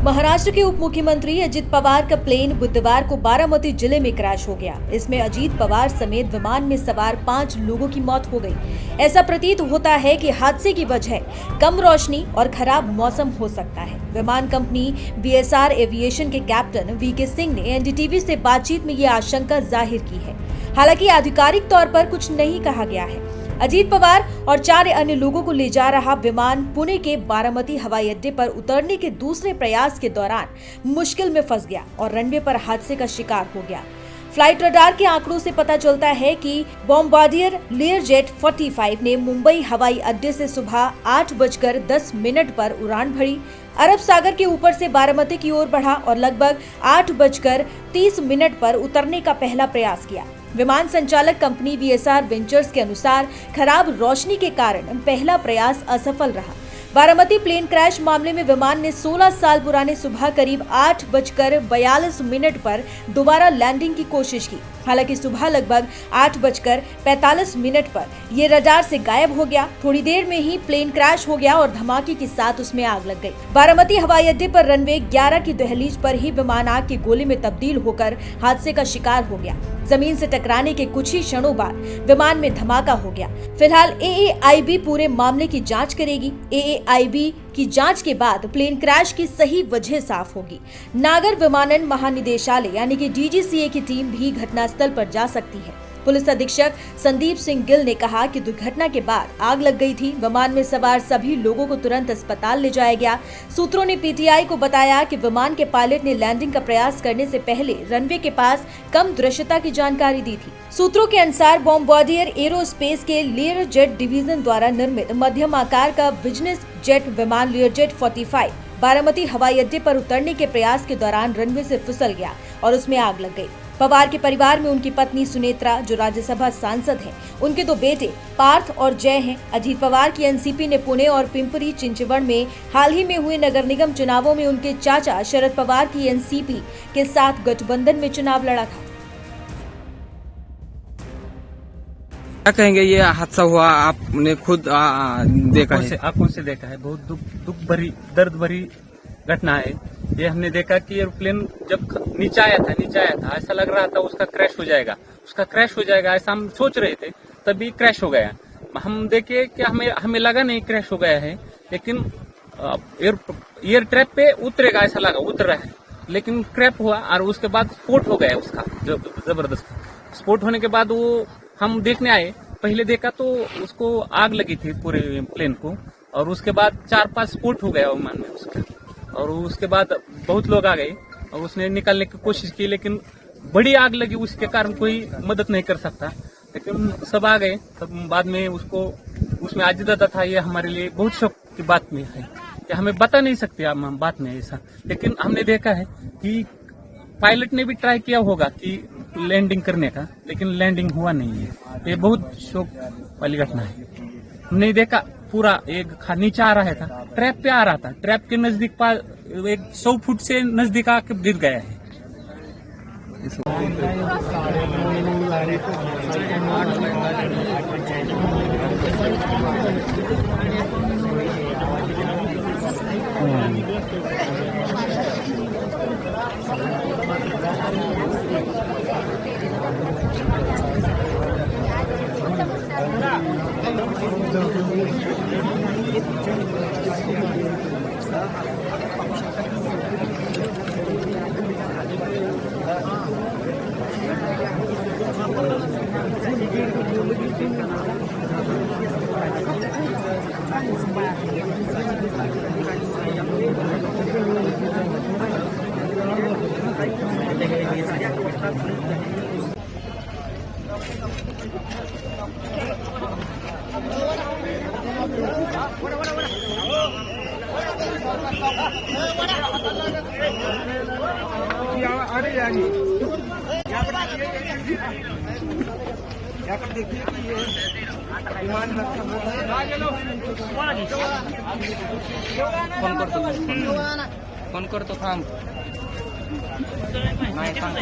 महाराष्ट्र के उप मुख्यमंत्री अजित पवार का प्लेन बुधवार को बारामती जिले में क्रैश हो गया। इसमें अजित पवार समेत विमान में सवार 5 लोगों की मौत हो गई। ऐसा प्रतीत होता है कि हादसे की वजह कम रोशनी और खराब मौसम हो सकता है। विमान कंपनी VSR एविएशन के कैप्टन VK सिंह ने NDTV से बातचीत में ये आशंका जाहिर की है। हालांकि आधिकारिक तौर पर कुछ नहीं कहा गया है। अजित पवार और 4 अन्य लोगों को ले जा रहा विमान पुणे के बारामती हवाई अड्डे पर उतरने के दूसरे प्रयास के दौरान मुश्किल में फंस गया और रनवे पर हादसे का शिकार हो गया। फ्लाइट रडार के आंकड़ों से पता चलता है कि बॉम्बार्डियर लेयरजेट 45 ने मुंबई हवाई अड्डे से सुबह 8:10 पर उड़ान भरी, अरब सागर के ऊपर से बारामती की ओर बढ़ा और लगभग 8:30 पर उतरने का पहला प्रयास किया। विमान संचालक कंपनी VSR वेंचर्स के अनुसार खराब रोशनी के कारण पहला प्रयास असफल रहा। बारामती प्लेन क्रैश मामले में विमान ने 16 साल पुराने सुबह करीब 8:42 पर दोबारा लैंडिंग की कोशिश की। हालांकि सुबह लगभग 8:45 पर ये रडार से गायब हो गया। थोड़ी देर में ही प्लेन क्रैश हो गया और धमाके के साथ उसमें आग लग गई। बारामती हवाई अड्डे पर रनवे 11 की दहलीज पर ही विमान आग के गोले में तब्दील होकर हादसे का शिकार हो गया। जमीन से टकराने के कुछ ही क्षणों बाद विमान में धमाका हो गया। फिलहाल AAIB पूरे मामले की जांच करेगी। AAIB की जांच के बाद प्लेन क्रैश की सही वजह साफ होगी। नागर विमानन महानिदेशालय यानी कि DGCA की टीम भी घटनास्थल पर जा सकती है। पुलिस अधीक्षक संदीप सिंह गिल ने कहा कि दुर्घटना के बाद आग लग गई थी। विमान में सवार सभी लोगों को तुरंत अस्पताल ले जाया गया। सूत्रों ने PTI को बताया कि विमान के पायलट ने लैंडिंग का प्रयास करने से पहले रनवे के पास कम दृश्यता की जानकारी दी थी। सूत्रों के अनुसार बॉम्बार्डियर एरोस्पेस के लेयरजेट डिवीजन द्वारा निर्मित मध्यम आकार का बिजनेस जेट विमान लेयरजेट 45 बारामती हवाई अड्डे पर उतरने के प्रयास के दौरान रनवे से फिसल गया और उसमें आग लग गई। पवार के परिवार में उनकी पत्नी सुनेत्रा, जो राज्यसभा सांसद हैं, उनके 2 बेटे पार्थ और जय हैं। अजित पवार की NCP ने पुणे और पिंपरी चिंचवड़ में हाल ही में हुए नगर निगम चुनावों में उनके चाचा शरद पवार की NCP के साथ गठबंधन में चुनाव लड़ा था। क्या कहेंगे, ये हादसा हुआ आपने खुद देखा है? आंखों से देखा है। बहुत दुख भरी, दर्द भरी घटना है। ये हमने देखा कि एयरप्लेन जब नीचे आया था ऐसा लग रहा था उसका क्रैश हो जाएगा ऐसा हम सोच रहे थे, तभी क्रैश हो गया। हम देखे कि हमें लगा नहीं क्रैश हो गया है, लेकिन एयर ट्रैप पे उतरेगा ऐसा लगा, उतर रहा है, लेकिन क्रैश हुआ और उसके बाद स्फोट हो गया उसका जबरदस्त। स्फोट होने के बाद वो हम देखने आए, पहले देखा तो उसको आग लगी थी पूरे प्लेन को, और उसके बाद 4-5 स्फोट हो गया विमान में उसका, और उसके बाद बहुत लोग आ गए और उसने निकालने की कोशिश की, लेकिन बड़ी आग लगी, उसके कारण कोई मदद नहीं कर सकता। लेकिन सब आ गए, तब बाद में उसको उसमें आजिदा था। ये हमारे लिए बहुत शौक की बात में है कि हमें बता नहीं सकते हम बात में ऐसा, लेकिन हमने देखा है कि पायलट ने भी ट्राई किया होगा कि लैंडिंग करने का, लेकिन लैंडिंग हुआ नहीं है। ये बहुत शौक वाली घटना है। हमने देखा पूरा एक नीचे आ रहा था, ट्रैप पे आ रहा था, ट्रैप के नजदीक 100 फुट से नजदीक आके गिर गया है। देखिए कि ये विमान फोन करतो थांब नाही सांगता